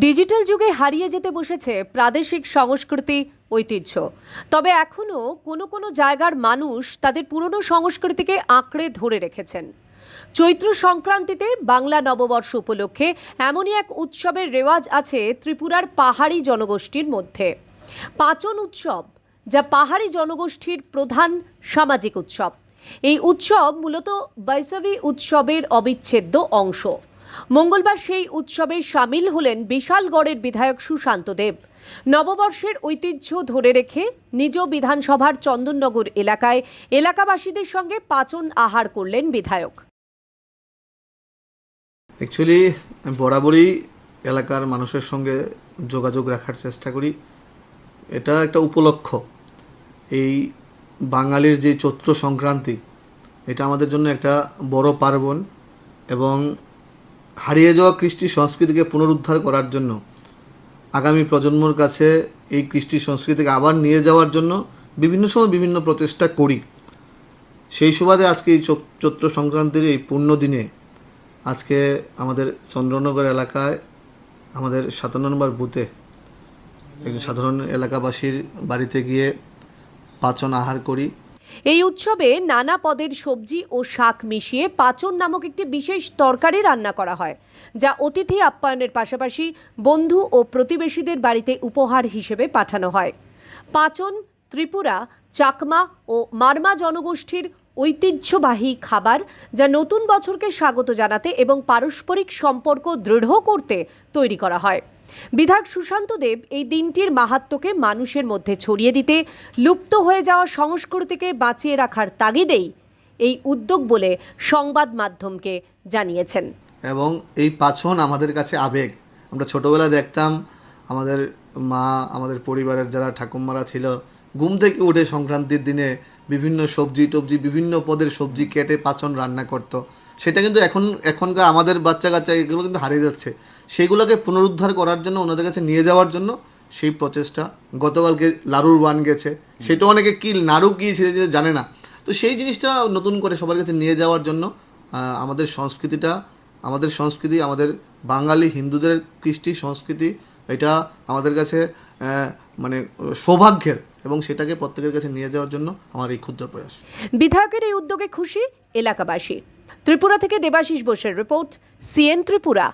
Digital যুগে হারিয়ে যেতে বসেছে প্রাদেশিক সংস্কৃতি ঐতিহ্য। তবে এখনো কোনো কোনো জায়গার মানুষ তাদের পুরনো সংস্কৃতিকে আঁকড়ে ধরে রেখেছেন। চৈত্র সংক্রান্তিতে বাংলা নববর্ষ উপলক্ষে এমনই এক উৎসবের রেওয়াজ আছে ত্রিপুরার পাহাড়ি জনগোষ্ঠীর মধ্যে। পাচন উৎসব, যা পাহাড়ি জনগোষ্ঠীর প্রধান সামাজিক উৎসব। এই উৎসব মূলত বৈশাখী উৎসবের অবিচ্ছেদ্য অংশ। মঙ্গলবার সেই উৎসবে সামিল হলেন বিশালগড়ের বিধায়ক সুশান্ত দেব। নববর্ষের ঐতিহ্য ধরে রেখে নিজ বিধানসভার চন্দননগর এলাকায় এলাকাবাসীদের সঙ্গে পাচন আহার করলেন বিধায়ক। অ্যাকচুয়ালি বরাবরই এলাকার মানুষের সঙ্গে যোগাযোগ রাখার চেষ্টা করি। এটা একটা উপলক্ষ। এই বাঙালির যে চৈত্র সংক্রান্তি, এটা আমাদের জন্য একটা বড় পার্বণ এবং হারিয়ে যাওয়া কৃষ্টি সংস্কৃতিকে পুনরুদ্ধার করার জন্য, আগামী প্রজন্মর কাছে এই কৃষ্টি সংস্কৃতিকে আবার নিয়ে যাওয়ার জন্য বিভিন্ন সময় বিভিন্ন প্রচেষ্টা করি। সেই সুবাদে আজকে এই চৈত্র সংক্রান্তির এই পূর্ণ দিনে আজকে আমাদের চন্দ্রনগর এলাকায় আমাদের 57 নম্বর বুথে একজন সাধারণ এলাকাবাসীর বাড়িতে গিয়ে পাচন আহার করি। এই উৎসবে নানা পদের সবজি ও শাক মিশিয়ে পাচন নামক একটি বিশেষ তরকারি রান্না করা হয়, যা অতিথি আপ্যায়নের পাশাপাশি বন্ধু ও প্রতিবেশীদের বাড়িতে উপহার হিসেবে পাঠানো হয়। পাচন ত্রিপুরা, চাকমা ও মারমা জনগোষ্ঠীর ঐতিহ্যবাহী খাবার, যা নতুন বছরকে স্বাগত জানাতে এবং পারস্পরিক সম্পর্ক দৃঢ় করতে তৈরি করা হয়। বিধায়ক সুশান্ত দেব এই দিনটির মাহাত্ম্যকে মানুষের মধ্যে ছড়িয়ে দিতে লুপ্ত হয়ে যাওয়া সংস্কৃতিকে বাঁচিয়ে রাখার তাগিদেই এই উদ্যোগ বলে সংবাদ মাধ্যমকে জানিয়েছেন। এবং এই পাচন আমাদের কাছে আবেগ। আমরা ছোটবেলায় দেখতাম আমাদের মা, আমাদের পরিবারের যারা ঠাকুমারা ছিল, ঘুম থেকে উঠে সংক্রান্তির দিনে বিভিন্ন সবজি টবজি, বিভিন্ন পদের সবজি কেটে পাচন রান্না করত। সেটা কিন্তু এখনকার আমাদের বাচ্চা কাচ্চা এগুলো কিন্তু হারিয়ে যাচ্ছে। সেগুলোকে পুনরুদ্ধার করার জন্য, ওনাদের কাছে নিয়ে যাওয়ার জন্য সেই প্রচেষ্টা। গতকালকে লাড়ুর বান গেছে, সেটা অনেকে কি নাড়ু কি সেটা জানে না। তো সেই জিনিসটা নতুন করে সবার কাছে নিয়ে যাওয়ার জন্য আমাদের সংস্কৃতি, আমাদের বাঙালি হিন্দুদের কৃষ্টি সংস্কৃতি, এটা আমাদের কাছে মানে সৌভাগ্যের, এবং সেটাকে প্রত্যেকের কাছে নিয়ে যাওয়ার জন্য আমার এই ক্ষুদ্র প্রয়াস। বিধায়কের এই উদ্যোগে খুশি এলাকাবাসী। ত্রিপুরা থেকে দেবাশিস বোসের রিপোর্ট, সিএন ত্রিপুরা।